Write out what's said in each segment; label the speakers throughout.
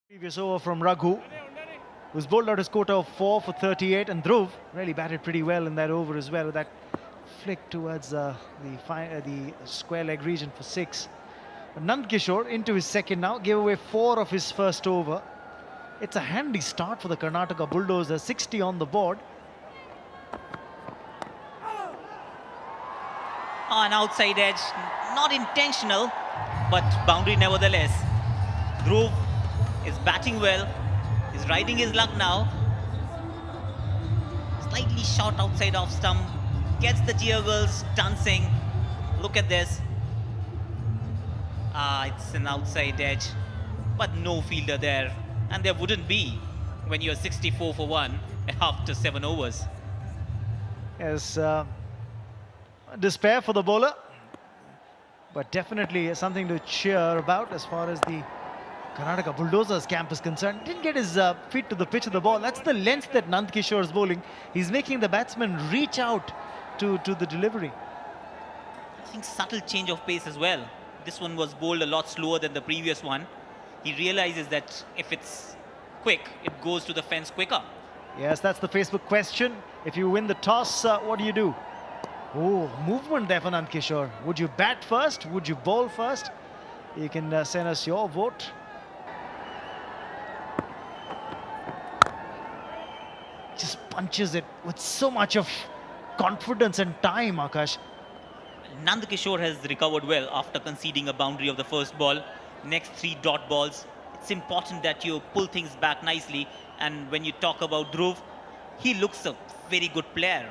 Speaker 1: Previous over from Raghu, who's bowled out his quota of 4 for 38, and Dhruv really batted pretty well in that over as well with that flick towards the square leg region for 6. Nand Kishore into his second now, gave away 4 of his first over. It's a handy start for the Karnataka Bulldozers, 60 on the board.
Speaker 2: An outside edge, not intentional, but boundary nevertheless. Dhruv is batting well, he's riding his luck now. Slightly short outside off stump, gets the cheer girls dancing. Look at this. It's an outside edge, but no fielder there. And there wouldn't be when you're 64 for 1 after 7 overs.
Speaker 1: Yes, despair for the bowler, but definitely something to cheer about as far as the Karnataka Bulldozers camp is concerned. Didn't get his feet to the pitch of the ball. That's the length that Nand Kishore is bowling. He's making the batsman reach out to the delivery.
Speaker 2: I think subtle change of pace as well. This one was bowled a lot slower than the previous one. He realizes that if it's quick, it goes to the fence quicker.
Speaker 1: Yes, that's the Facebook question. If you win the toss, what do? Oh, movement there for Nand Kishore. Would you bat first? Would you bowl first? You can send us your vote. Just punches it with so much of confidence and time, Akash.
Speaker 2: Nand Kishore has recovered well after conceding a boundary of the first ball. Next 3 dot balls. It's important that you pull things back nicely. And when you talk about Dhruv, he looks a very good player.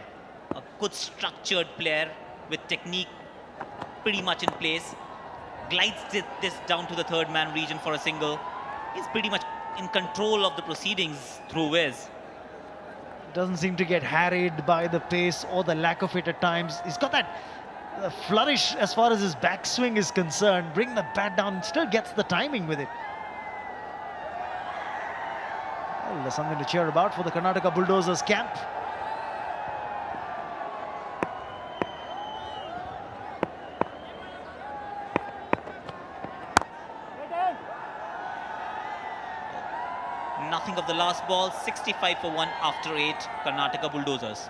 Speaker 2: A good structured player with technique pretty much in place. Glides this down to the third man region for a single. He's pretty much in control of the proceedings, Dhruv is.
Speaker 1: Doesn't seem to get harried by the pace or the lack of it at times. He's got that flourish as far as his backswing is concerned. Bring the bat down, still gets the timing with it. Well, there's something to cheer about for the Karnataka Bulldozers camp.
Speaker 2: Nothing of the last ball, 65 for 1 after 8, Karnataka Bulldozers.